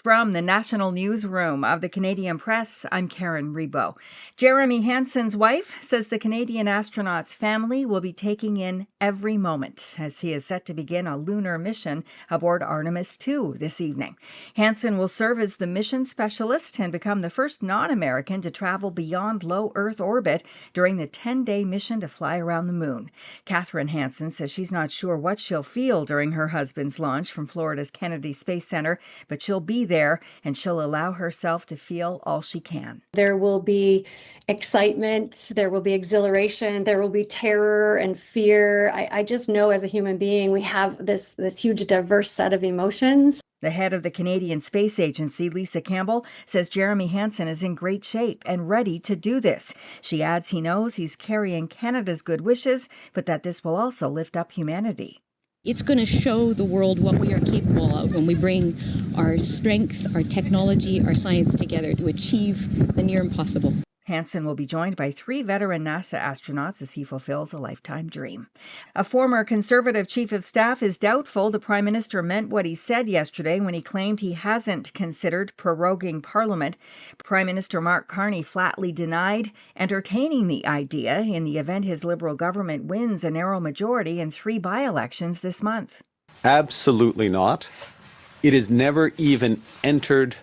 From the National Newsroom of the Canadian Press, I'm Karen Rebo. Jeremy Hansen's wife says the Canadian astronaut's family will be taking in every moment as he is set to begin a lunar mission aboard Artemis II this evening. Hansen will serve as the mission specialist and become the first non-American to travel beyond low Earth orbit during the 10-day mission to fly around the moon. Catherine Hansen says she's not sure what she'll feel during her husband's launch from Florida's Kennedy Space Center, but she'll be there and she'll allow herself to feel all she can. There will be excitement, there will be exhilaration, there will be terror and fear. I just know as a human being, we have this huge diverse set of emotions. The head of the Canadian Space Agency, Lisa Campbell, says Jeremy Hansen is in great shape and ready to do this. She adds he knows he's carrying Canada's good wishes, but that this will also lift up humanity. It's going to show the world what we are capable of when we bring our strength, our technology, our science together to achieve the near impossible. Hansen will be joined by 3 veteran NASA astronauts as he fulfills a lifetime dream. A former Conservative chief of staff is doubtful the Prime Minister meant what he said yesterday when he claimed he hasn't considered proroguing Parliament. Prime Minister Mark Carney flatly denied entertaining the idea in the event his Liberal government wins a narrow majority in 3 by-elections this month. Absolutely not. It has never even entered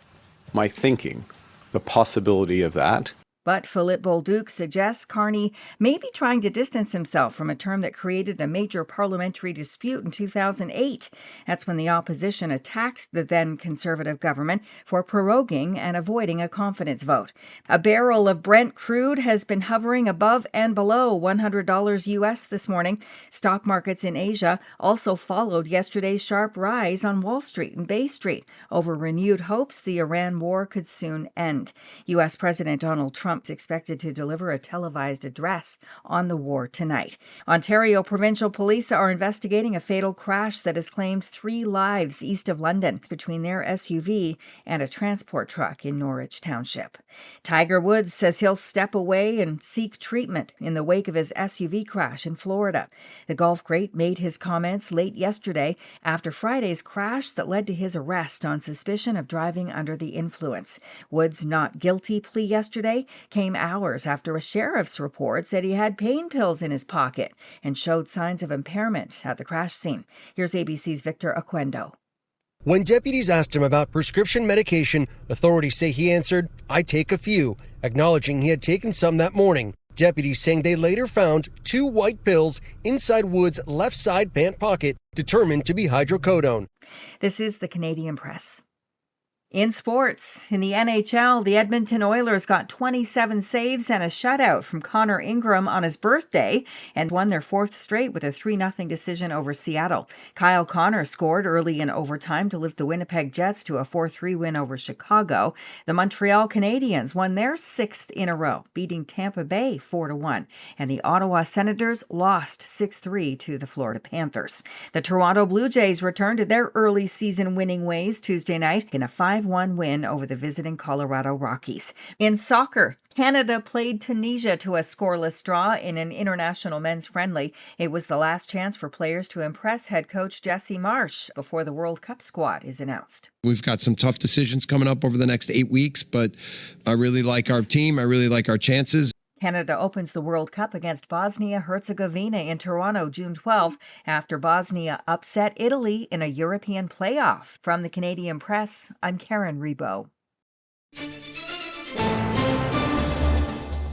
my thinking, the possibility of that. But Philippe Bolduc suggests Carney may be trying to distance himself from a term that created a major parliamentary dispute in 2008. That's when the opposition attacked the then Conservative government for proroguing and avoiding a confidence vote. A barrel of Brent crude has been hovering above and below $100 US this morning. Stock markets in Asia also followed yesterday's sharp rise on Wall Street and Bay Street over renewed hopes the Iran war could soon end. U.S. President Donald Trump is expected to deliver a televised address on the war tonight. Ontario Provincial Police are investigating a fatal crash that has claimed 3 lives east of London between their SUV and a transport truck in Norwich Township. Tiger Woods says he'll step away and seek treatment in the wake of his SUV crash in Florida. The golf great made his comments late yesterday after Friday's crash that led to his arrest on suspicion of driving under the influence. Woods' not guilty plea yesterday came hours after a sheriff's report said he had pain pills in his pocket and showed signs of impairment at the crash scene. Here's ABC's Victor Oquendo. When deputies asked him about prescription medication, authorities say he answered, "I take a few," acknowledging he had taken some that morning. Deputies saying they later found 2 white pills inside Wood's left side pant pocket, determined to be hydrocodone. This is the Canadian Press. In sports, in the NHL, the Edmonton Oilers got 27 saves and a shutout from Connor Ingram on his birthday and won their 4th straight with a 3-0 decision over Seattle. Kyle Connor scored early in overtime to lift the Winnipeg Jets to a 4-3 win over Chicago. The Montreal Canadiens won their 6th in a row, beating Tampa Bay 4-1, and the Ottawa Senators lost 6-3 to the Florida Panthers. The Toronto Blue Jays returned to their early season winning ways Tuesday night in a 5-1 win over the visiting Colorado Rockies. In soccer, Canada played Tunisia to a scoreless draw in an international men's friendly. It was the last chance for players to impress head coach Jesse Marsh before the World Cup squad is announced. We've got some tough decisions coming up over the next 8 weeks, but I really like our team. I really like our chances. Canada opens the World Cup against Bosnia-Herzegovina in Toronto June 12 after Bosnia upset Italy in a European playoff. From the Canadian Press, I'm Karen Rebo.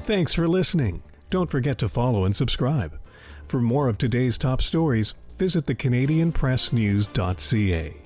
Thanks for listening. Don't forget to follow and subscribe. For more of today's top stories, visit thecanadianpressnews.ca.